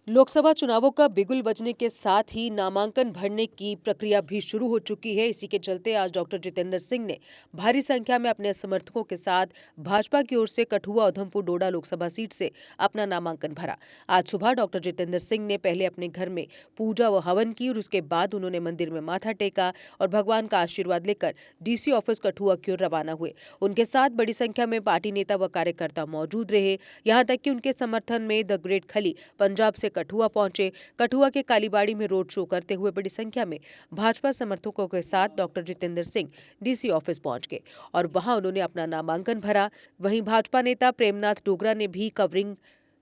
लोकसभा चुनावों का बिगुल बजने के साथ ही नामांकन भरने की प्रक्रिया भी शुरू हो चुकी है। इसी के चलते आज डॉक्टर जितेंद्र सिंह ने भारी संख्या में अपने समर्थकों के साथ भाजपा की ओर से कठुआ उधमपुर डोडा लोकसभा सीट से अपना नामांकन भरा। आज सुबह डॉक्टर जितेंद्र सिंह ने पहले अपने घर में पूजा व हवन की और उसके बाद उन्होंने मंदिर में माथा टेका और भगवान का आशीर्वाद लेकर डीसी ऑफिस कठुआ की ओर रवाना हुए। उनके साथ बड़ी संख्या में पार्टी नेता व कार्यकर्ता मौजूद रहे। यहाँ तक कि उनके समर्थन में द ग्रेट खली पंजाब से कठुआ पहुंचे। कठुआ के कालीबाड़ी में रोड शो करते हुए बड़ी संख्या में भाजपा समर्थकों के साथ doctor Jitendra Singh DC office पहुंच गए और वहां उन्होंने अपना नामांकन भरा। वहीं भाजपा नेता प्रेमनाथ डोगरा ने भी कवरिंग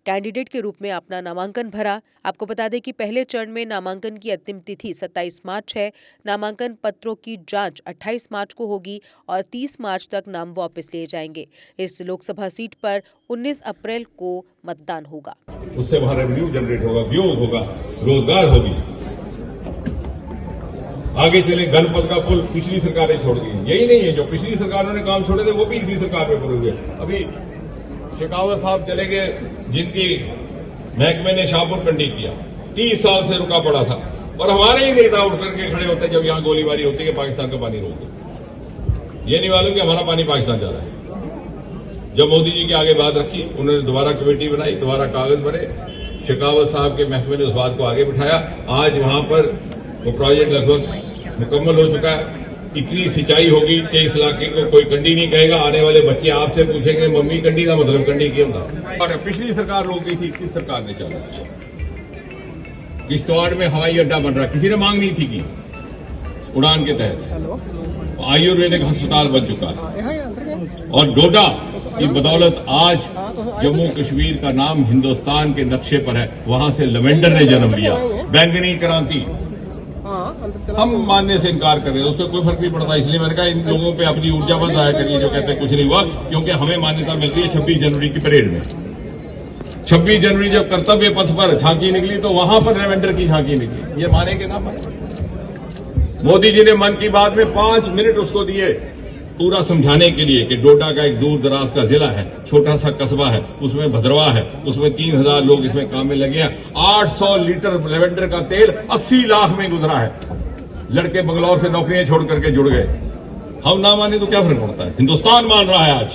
कैंडिडेट के रूप में अपना नामांकन भरा। आपको बता दें कि पहले चरण में नामांकन की अंतिम तिथि 27 मार्च है। नामांकन पत्रों की जांच 28 मार्च को होगी और 30 मार्च तक नाम वापस लिए जाएंगे। इस लोकसभा सीट पर 19 अप्रैल को मतदान होगा। उससे वहां रेवेन्यू जनरेट होगा, उद्योग होगा, रोजगार होगी। आगे चले गणपत का पुल पिछली सरकार ने छोड़ दी। यही नहीं है, जो पिछली सरकारों ने काम छोड़े थे वो भी इसी सरकार में पूरे हुए। अभी शेखावत साहब चले गए, जिनकी महकमे ने शाहपुर कंडी किया, 30 साल से रुका पड़ा था और हमारे ही नेता उठ करके खड़े होते जब यहां गोलीबारी होती है पाकिस्तान का पानी रोक दो। ये नहीं मालूम कि हमारा पानी पाकिस्तान जा रहा है। जब मोदी जी के आगे बात रखी, उन्होंने दोबारा कमेटी बनाई, दोबारा कागज बने, शेखावत साहब के महकमे ने उस बात को आगे बिठाया। आज वहां पर वो प्रोजेक्ट लगभग मुकम्मल हो चुका है। इतनी सिंचाई होगी कि इस इलाके को कोई कंडी नहीं कहेगा। आने वाले बच्चे आपसे पूछेंगे मम्मी कंडी का मतलब कंडी क्यों था। और पिछली सरकार रोक गई थी, किस सरकार ने चालू किया। किश्तवाड़ में हवाई अड्डा बन रहा, किसी ने मांग नहीं थी की उड़ान के तहत। आयुर्वेदिक अस्पताल बन चुका है और डोडा की बदौलत आज जम्मू कश्मीर का नाम हिंदुस्तान के नक्शे पर है। वहां से लवेंडर ने जन्म लिया, बैंगनी क्रांति। हम मानने से इनकार कर रहे हैं, उसको कोई फर्क नहीं पड़ता। इसलिए मैंने कहा इन लोगों पे अपनी ऊर्जा बस जाया करिए जो कहते हैं कुछ नहीं हुआ, क्योंकि हमें मान्यता मिलती है 26 जनवरी की परेड में। 26 जनवरी जब कर्तव्य पथ पर झांकी निकली तो वहां पर रेवेंडर की झांकी निकली। ये माने कि ना माने। मोदी जी ने मन की बात में 5 मिनट उसको दिए पूरा समझाने के लिए कि डोडा का एक दूर दराज का जिला है, छोटा सा कस्बा है, उसमें भद्रवा है, उसमें 3000 लोग इसमें काम में लगे हैं। 800 लीटर लेवेंडर का तेल 80 लाख में गुजरा है। लड़के बंगलौर से नौकरियां छोड़ करके जुड़ गए। हम ना माने तो क्या फर्क पड़ता है, हिंदुस्तान मान रहा है। आज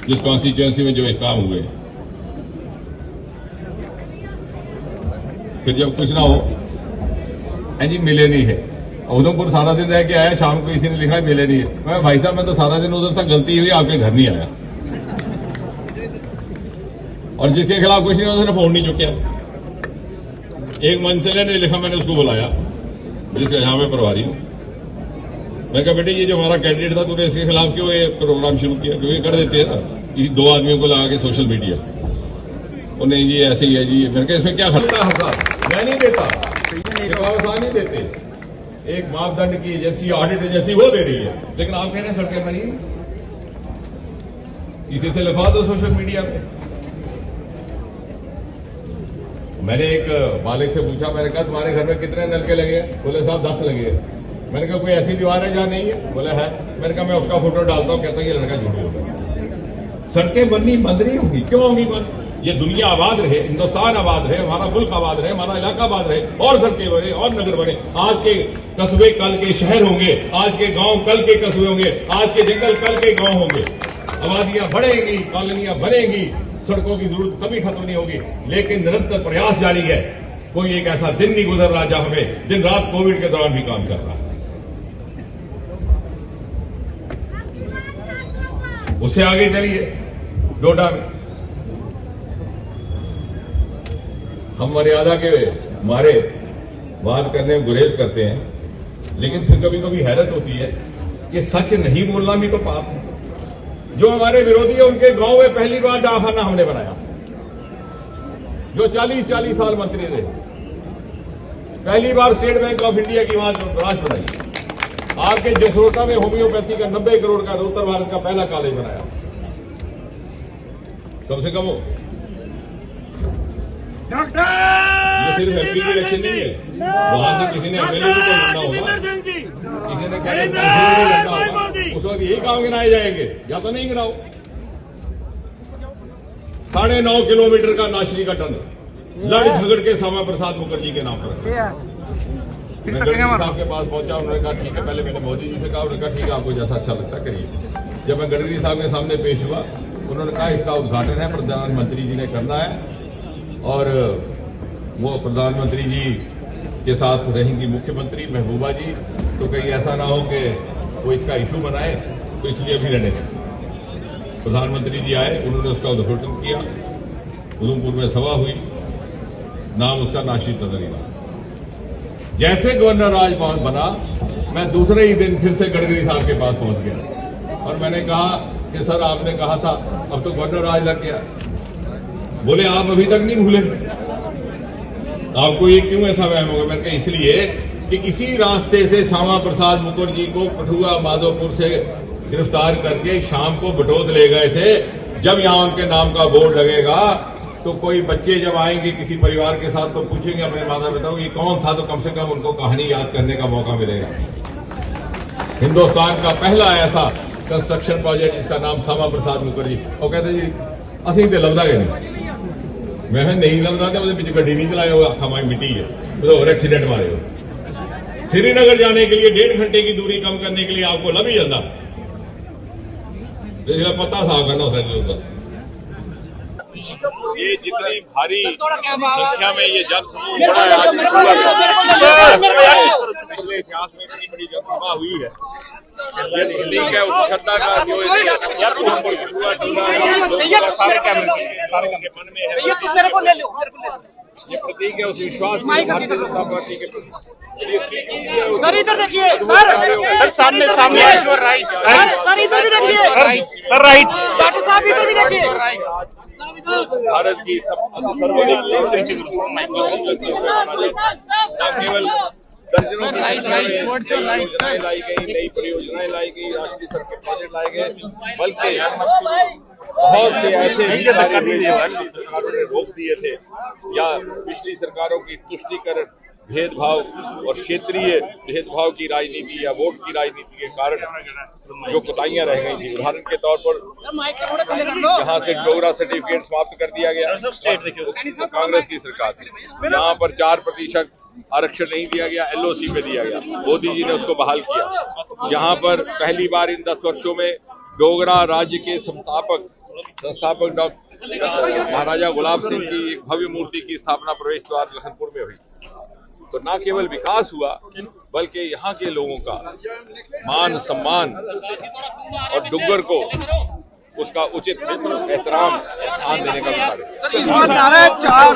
जिस कॉन्स्टिट्यूएंसी में जो एक काम हुए, फिर जब कुछ ना हो जी मिले नहीं है। उधमपुर सारा दिन रह के आया, शाम को किसी ने लिखा है मिले नहीं है। मैं भाई साहब मैं तो सारा दिन उधर था, गलती हुई आपके घर नहीं आया। और जिसके खिलाफ कुछ नहीं उसने फोन नहीं चुकिया। एक मनसेले ने लिखा, मैंने उसको बुलाया जिसका यहां में प्रभारी हूं। मैं कहा बेटे ये जो हमारा कैंडिडेट था तूने इसके खिलाफ क्यों ये प्रोग्राम शुरू किया, क्योंकि कर देते हैं ना 2 आदमियों को लगा के सोशल मीडिया। और नहीं जी ऐसे ही है जी। मैंने कहा इसमें क्या खर्चा है, मैं नहीं देता, नहीं देते। एक मापदंड की एजेंसी, ऑडिट एजेंसी वो दे रही है, लेकिन आप कह रहे हैं सड़कें बनी। इसी से लिखा दो सोशल मीडिया पे। मैंने एक मालिक से पूछा, मैंने कहा तुम्हारे घर में कितने नलके लगे हैं? बोले साहब 10 लगे हैं। मैंने कहा कोई ऐसी दीवार है जहां नहीं है? बोले है। मैंने कहा मैं उसका फोटो डालता हूं, कहता हूं ये लड़का झूठ बोलता। सड़कें बननी बंद नहीं होगी, क्यों होगी बंद? ये दुनिया आबाद रहे, हिंदुस्तान आबाद रहे, हमारा मुल्क आबाद रहे, हमारा इलाका आबाद रहे, और सड़कें बने और नगर बने। आज के कस्बे कल के शहर होंगे, आज के गांव कल के कस्बे होंगे, आज के जंगल कल के गांव होंगे। आबादियां बढ़ेंगी, कॉलोनियां बनेंगी, सड़कों की जरूरत कभी खत्म नहीं होगी, लेकिन निरंतर प्रयास जारी है। कोई एक ऐसा दिन नहीं गुजर रहा जहां हमें दिन रात कोविड के दौरान भी काम चल रहा है। उससे आगे चलिए, डोडा में हम मर्यादा के मारे बात करने में गुरेज करते हैं, लेकिन फिर कभी कभी हैरत होती है कि सच नहीं बोलना भी तो पाप है। जो हमारे विरोधी है उनके गांव में पहली बार डाकखाना हमने बनाया, जो 40 साल मंत्री रहे। पहली बार स्टेट बैंक ऑफ इंडिया की वहां ब्रांच बनाई। आपके जसरोटा में होम्योपैथी का 90 करोड़ का उत्तर भारत का पहला कॉलेज बनाया। कम से कम डॉक्टर सिर्फ एमपी की इलेक्शन नहीं है, वहां से किसी ने एमएलए भी लड़ना होगा, किसी ने लड़ना होगा, उस वक्त यही काम गिनाए जाएंगे, या तो नहीं गिनाओ। 9.5 किलोमीटर का नाशरी का टनल लड़ झगड़ के श्यामा प्रसाद मुखर्जी के नाम पर। मैं गडकरी साहब के पास पहुंचा, उन्होंने कहा ठीक है, पहले मैंने मोदी जी से कहा, उन्होंने कहा ठीक है, आपको जैसा अच्छा लगता करिए। जब मैं गडकरी साहब के सामने पेश हुआ, उन्होंने कहा इसका उद्घाटन है प्रधानमंत्री जी ने करना है और वो प्रधानमंत्री जी के साथ रहेंगी मुख्यमंत्री महबूबा जी, तो कहीं ऐसा ना हो कि वो इसका इशू बनाए, तो इसलिए अभी रहने दें। प्रधानमंत्री जी आए, उन्होंने उसका उद्घाटन किया, उधमपुर में सभा हुई, नाम उसका नाशरी टनल था। जैसे गवर्नर राज बना, मैं दूसरे ही दिन फिर से गडकरी साहब के पास पहुंच गया और मैंने कहा कि सर आपने कहा था अब तो गवर्नर राज लग गया। बोले आप अभी तक नहीं भूले, आपको ये क्यों ऐसा वहम होगा? मैंने कहा इसलिए कि इसी रास्ते से श्यामा प्रसाद मुखर्जी को कठुआ माधोपुर से गिरफ्तार करके शाम को बटोत ले गए थे। जब यहां उनके नाम का बोर्ड लगेगा तो कोई बच्चे जब आएंगे किसी परिवार के साथ तो पूछेंगे अपने माता पिता को ये कौन था, तो कम से कम उनको कहानी याद करने का मौका मिलेगा। हिंदुस्तान का पहला ऐसा कंस्ट्रक्शन प्रोजेक्ट जिसका नाम श्यामा प्रसाद मुखर्जी, और कहते जी असं तो लभदा गए नहीं। मैं नहीं लभदा तो पिछले गड्डी नहीं चलाए हो, आखा माई मिट्टी है तो और एक्सीडेंट मारे हो। श्रीनगर जाने के लिए 1.5 घंटे की दूरी कम करने के लिए आपको लभ ही जाता, पता था करना होगा। ये जितनी भारी संख्या में ये जनसमूह पिछले इतिहास में इतनी बड़ी जनसभा हुई है, ये प्रतीक है उत्कर्षता का जो सारे कैमरे के मन में है, ये प्रतीक है उस विश्वास भारतीय जनता पार्टी के प्रति। सर इधर देखिए, सर सामने राइट, सर इधर भी देखिए, सर राइट, डॉक्टर साहब इधर भी देखिए। भारत की सर्वाधिक केवल दर्जनों योजनाएं लाई गई, नई परियोजनाएं लाई गई, राष्ट्रीय स्तर के प्रोजेक्ट लाए गए, बल्कि बहुत से ऐसे भी सरकारों ने रोक दिए थे या पिछली सरकारों की तुष्टीकरण, भेदभाव और क्षेत्रीय भेदभाव की राजनीति या वोट की राजनीति के कारण जो कोताहियां रह गई थी। उदाहरण के तौर पर जहां से डोगरा सर्टिफिकेट समाप्त कर दिया गया, कांग्रेस की सरकार थी, यहाँ पर 4% आरक्षण नहीं दिया गया, LOC पे दिया गया, मोदी जी ने उसको बहाल किया। जहां पर पहली बार इन 10 वर्षों में डोगरा राज्य के संस्थापक डॉक्टर महाराजा गुलाब सिंह की एक भव्य मूर्ति की स्थापना प्रवेश द्वार लखनपुर में हुई। तो न केवल विकास हुआ बल्कि यहाँ के लोगों का मान सम्मान और डुग्गर को उसका उचित एहतराम स्थान देने का कार्य। सर इस बार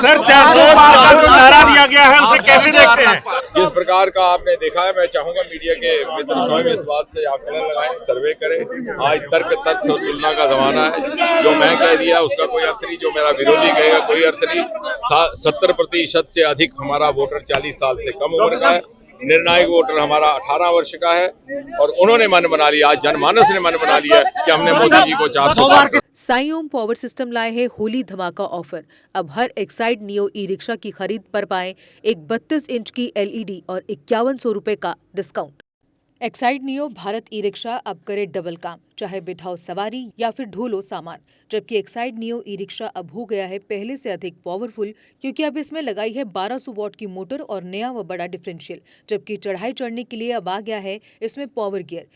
सर 400 पार का जो नारा दिया गया है उसे कैसे देखते हैं? जिस प्रकार का आपने देखा है, मैं चाहूंगा मीडिया के मित्र स्वयं इस बात से आकलन लगाएं, सर्वे करें। आज तर्क तथ्य और तुलना का जमाना है। जो मैं कह दिया उसका कोई अर्थ नहीं, जो मेरा विरोधी कहेगा कोई अर्थ नहीं। 70% से अधिक हमारा वोटर 40 साल से कम उम्र का है। निर्णायक वोटर हमारा 18 वर्ष का है और उन्होंने मन बना लिया, आज जनमानस ने मन बना लिया कि हमने मोदी जी को 400 पार। साई ओम पावर सिस्टम लाए है होली धमाका ऑफर। अब हर एक्साइड नियो ई रिक्शा की खरीद पर पाएं एक 32 इंच की LED और 5100 रुपए का discount. Exide neo Bharat e rickshaw अब करे डबल काम, चाहे बिठाओ सवारी या फिर ढोलो सामान। जबकि एक्साइड नियो ई रिक्शा अब हो गया है पहले से अधिक पावरफुल, क्योंकि अब इसमें लगाई है 1200 वॉट की मोटर और नया व बड़ा डिफरेंशियल। जबकि चढ़ाई चढ़ने के लिए अब आ गया है इसमें power gear.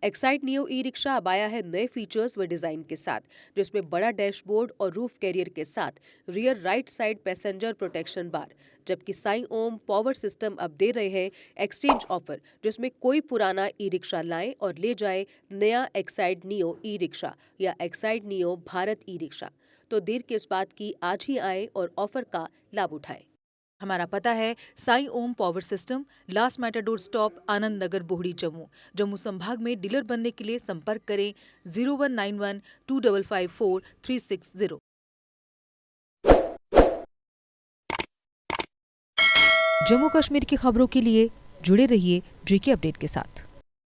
Exide neo e rickshaw अब आया है नए फीचर्स व डिजाइन के साथ, जिसमें बड़ा डैशबोर्ड और रूफ कैरियर के साथ rear right side passenger protection bar. जबकि साई ओम पावर सिस्टम अब दे रहे हैं एक्सचेंज ऑफर, जिसमें कोई पुराना ई रिक्शा लाए और ले जाए नया एक्साइड नियो ई रिक्शा या Exide neo Bharat e rickshaw. तो देर किस बात की, आज ही आए और ऑफर का लाभ उठाए। हमारा पता है Sai Om power system, last matador stop, Anand Nagar, Bohri, Jammu संभाग में डीलर बनने के लिए संपर्क करें 0191 2554 360। जम्मू कश्मीर की खबरों के लिए जुड़े रहिए JK अपडेट के साथ।